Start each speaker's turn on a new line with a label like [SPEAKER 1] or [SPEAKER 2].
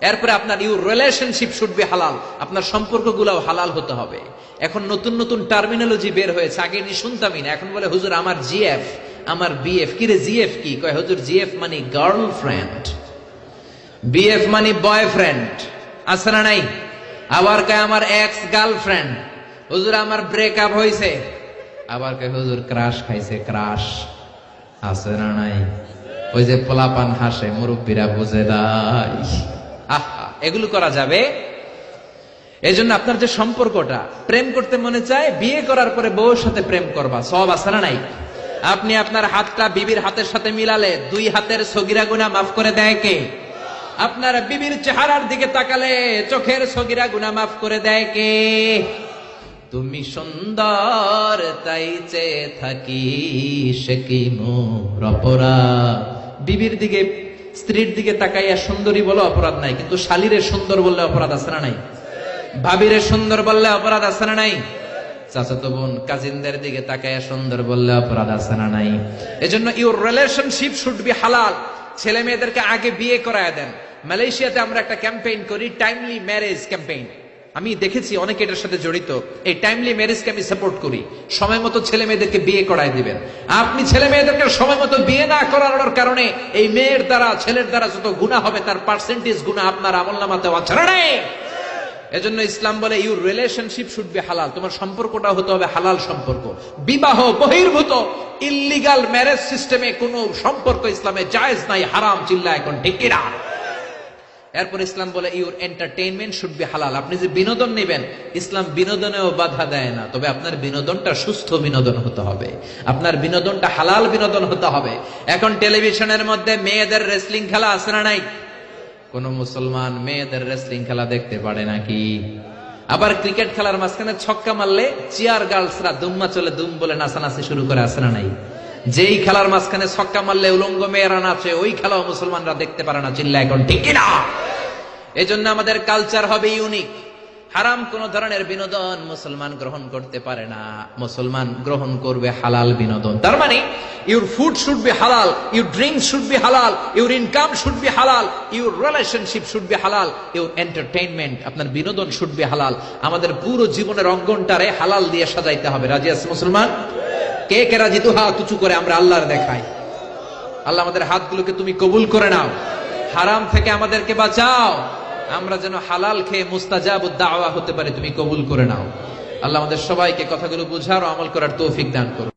[SPEAKER 1] এরপরে আপনার your relationship should be হালাল, আপনার সম্পর্কগুলোও হালাল হতে হবে। এখন নতুন নতুন টার্মিনোলজি বের হয়েছে, আগে নি শুনতামই না। এখন বলে হুজুর আমার জিএফ, আমার বিএফ। কি রে জিএফ কি? কয় হুজুর জিএফ মানে গার্লফ্রেন্ড, বিএফ মানে বয়ফ্রেন্ড। আছে না নাই? আবার কয় আমার এক্স গার্লফ্রেন্ড। হুজুর আমার ব্রেকআপ হইছে। আবার কয় হুজুর ক্রাশ খাইছে, ক্রাশ। আছে না নাই? ওই যে পোলাপান হাসে, মুরব্বীরা বুঝে নাই। আহা, এগুলো করা যাবে? এই জন্য আপনার যে সম্পর্কটা, প্রেম করতে মনে চায়, বিয়ে করার পরে বউর সাথে প্রেম করবা, সব আছে না নাই? আপনি আপনার হাতটা বিবির হাতের সাথে মিলালে 2 হাতের সগীরা গুনাহ মাফ করে দেয় কে? আপনার বিবির চেহারার দিকে তাকালে চোখের সগীরা গুনাহ মাফ করে দেয় কে? তুমি সুন্দর তাই চেয়ে থাকি, সে কি মোর অপরাধ? বিবির দিকে, স্ত্রীর দিকে তাকাইয়া সুন্দরী বলে অপরাধ নাই, কিন্তু শালীরে সুন্দর বললে অপরাধ আছে না নাই? ভাবিরে সুন্দর বললে অপরাধ আছে না নাই? চাচাতো বোন, কাজিনদের দিকে তাকাইয়া সুন্দর বললে অপরাধ আছে না নাই? এজন্য ইউর রিলেশনশিপ শুড বি হালাল। ছেলে মেয়েদেরকে আগে বিয়ে করায় দেন। মালয়েশিয়াতে আমরা একটা ক্যাম্পেইন করি, টাইমলি ম্যারেজ ক্যাম্পেইন। আমি দেখেছি অনেকে এটার সাথে জড়িত। এই টাইমলি ম্যারেজকে আমি সাপোর্ট করি। সময় মতো ছেলে মেয়েদেরকে বিয়ে করায় দিবেন। আপনি ছেলে মেয়েদেরকে সময় মতো বিয়ে না করানোর কারণে এই মেয়ের দ্বারা, ছেলের দ্বারা যত গুনাহ হবে তার পার্সেন্টেজ গুনাহ আপনার আমলনামাতে আছে না নাই? এজন্য ইসলাম বলে ইউর রিলেশনশিপ শুড বি হালাল। তোমার সম্পর্কটা হতে হবে হালাল সম্পর্ক। বিবাহ বহির্ভূত ইল্লিগাল ম্যারেজ সিস্টেমে কোনো সম্পর্ক ইসলামে জায়েজ নাই, হারাম। চিল্লা এখন ঠিক কিনা? এরপর ইসলাম বলে ইউর এন্টারটেইনমেন্ট শুড বি হালাল। আপনি যে বিনোদন নেবেন, ইসলাম বিনোদনেও বাধা দেয় না, তবে আপনার বিনোদনটা সুস্থ বিনোদন হতে হবে, আপনার বিনোদনটা হালাল বিনোদন হতে হবে। এখন টেলিভিশনের মধ্যে মেয়েদের রেসলিং খেলা আছে না নাই? কোন মুসলমান মেয়েদের রেসলিং খেলা দেখতে পারে নাকি? আবার ক্রিকেট খেলার মাঝখানে ছক্কা মারলে চিয়ার গার্লসরা দুম্মা চলে দুম বলে নাচানাচি শুরু করে, আছে না নাই? যেই খেলার মাঝখানে ছক্কা মারলে উলঙ্গ মেয়েরা নাচে, ওই খেলাও মুসলমানরা দেখতে পারে না। চিল্লা এখন ঠিক না? এজন্য আমাদের কালচার হবে ইউনিক। হারাম কোন ধরনের বিনোদন মুসলমান গ্রহণ করতে পারে না। মুসলমান গ্রহণ করবে হালাল বিনোদন। তার মানে ইউর ফুড শুড বি হালাল, ইউর ড্রিঙ্ক শুড বি হালাল, ইউর ইনকাম শুড বি হালাল, ইউর রিলেশনশিপ শুড বি হালাল, ইউর এন্টারটেইনমেন্ট, আপনার বিনোদন শুড বি হালাল। আমাদের পুরো জীবনের অঙ্গনটারে হালাল দিয়ে সাজাইতে হবে। রাজি আছে মুসলমান? কে কে রাজি? তো হাত উঁচু করে আমরা আল্লাহর দেখাই। আল্লাহ আমাদের হাতগুলোকে তুমি কবুল করে নাও, হারাম থেকে আমাদেরকে বাঁচাও, আমরা যেন হালাল খেয়ে মুস্তাজাবুদ দাওয়া হতে পারে, তুমি কবুল করে নাও। আল্লাহ আমাদের সবাইকে কথাগুলো বুঝার ও আমল করার তৌফিক দান করুন।